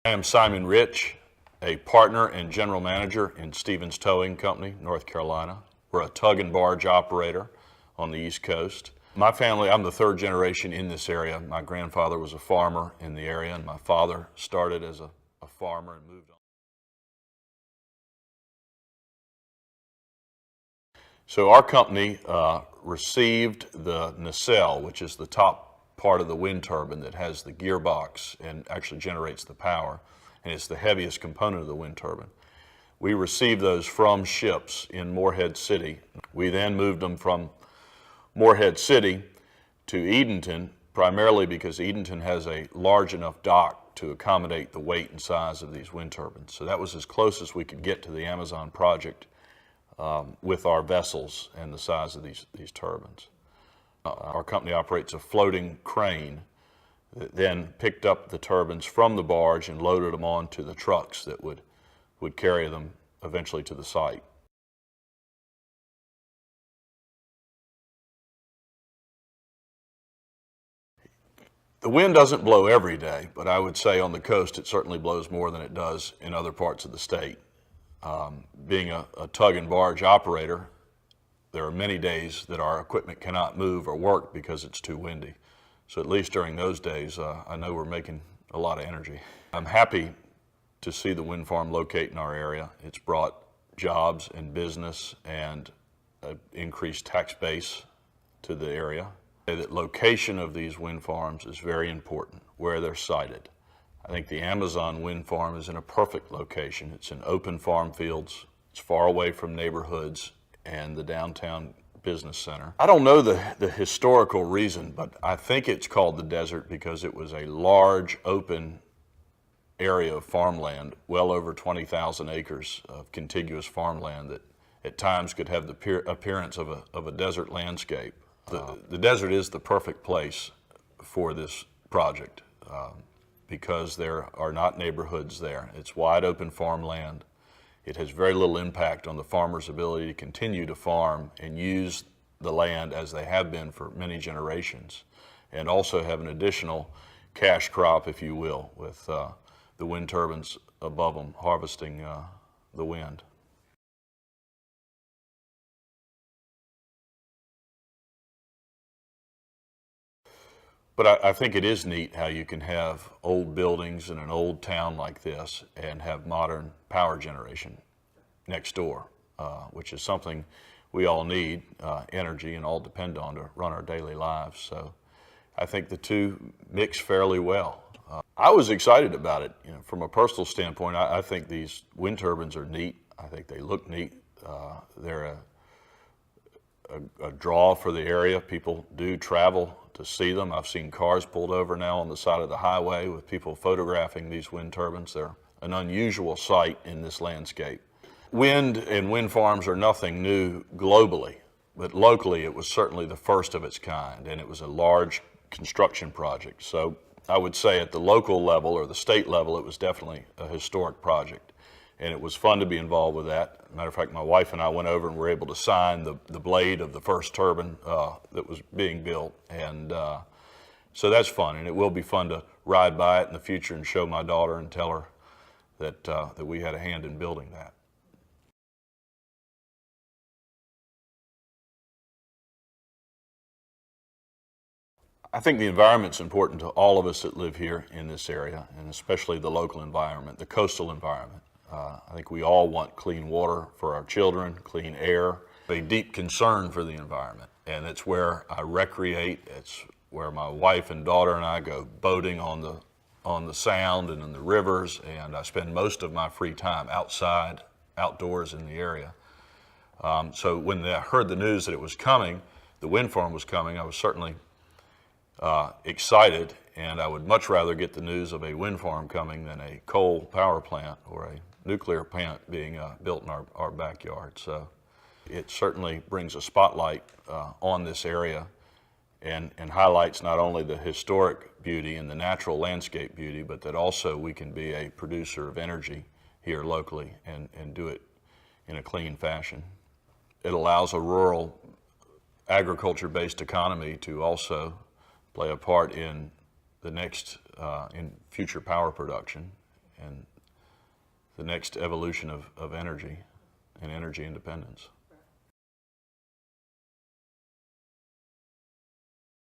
I am Simon Rich, a partner and general manager in Stevens Towing Company, North Carolina. We're a tug and barge operator on the East Coast. My family, I'm the third generation in this area. My grandfather was a farmer in the area, and my father started as a farmer and moved on. So our company received the nacelle, which is the top part of the wind turbine that has the gearbox and actually generates the power, and it's the heaviest component of the wind turbine. We received those from ships in Morehead City. We then moved them from Morehead City to Edenton, primarily because Edenton has a large enough dock to accommodate the weight and size of these wind turbines. So that was as close as we could get to the Amazon project with our vessels and the size of these turbines. Our company operates a floating crane that then picked up the turbines from the barge and loaded them onto the trucks that would carry them eventually to the site. The wind doesn't blow every day, but I would say on the coast it certainly blows more than it does in other parts of the state. Being a tug and barge operator, there are many days that our equipment cannot move or work because it's too windy. So at least during those days, I know we're making a lot of energy. I'm happy to see the wind farm locate in our area. It's brought jobs and business and an increased tax base to the area. The location of these wind farms is very important, where they're sited. I think the Amazon wind farm is in a perfect location. It's in open farm fields. It's far away from neighborhoods and the downtown business center. I don't know the historical reason, but I think it's called the desert because it was a large open area of farmland, well over 20,000 acres of contiguous farmland that at times could have the appearance of a desert landscape. The desert is the perfect place for this project because there are not neighborhoods there. It's wide open farmland. It has very little impact on the farmer's ability to continue to farm and use the land as they have been for many generations, and also have an additional cash crop, if you will, with the wind turbines above them harvesting the wind. But I think it is neat how you can have old buildings in an old town like this and have modern power generation next door, which is something we all need, energy, and all depend on to run our daily lives. So I think the two mix fairly well. I was excited about it. From a personal standpoint, I think these wind turbines are neat. I think they look neat. They're a draw for the area. People do travel to see them. I've seen cars pulled over now on the side of the highway with people photographing these wind turbines. They're an unusual sight in this landscape. Wind and wind farms are nothing new globally, but locally it was certainly the first of its kind, and it was a large construction project. So I would say at the local level or the state level, it was definitely a historic project. And it was fun to be involved with that. Matter of fact, my wife and I went over and were able to sign the blade of the first turbine that was being built. And so that's fun, and it will be fun to ride by it in the future and show my daughter and tell her that we had a hand in building that. I think the environment's important to all of us that live here in this area, and especially the local environment, the coastal environment. I think we all want clean water for our children, clean air, a deep concern for the environment. And it's where I recreate. It's where my wife and daughter and I go boating on the sound and in the rivers. And I spend most of my free time outside, outdoors in the area. So when I heard the news that it was coming, the wind farm was coming, I was certainly excited. And I would much rather get the news of a wind farm coming than a coal power plant or a nuclear plant being built in our backyard. So it certainly brings a spotlight on this area and highlights not only the historic beauty and the natural landscape beauty, but that also we can be a producer of energy here locally and do it in a clean fashion. It allows a rural agriculture-based economy to also play a part in the next, in future power production. and the next evolution of energy and energy independence.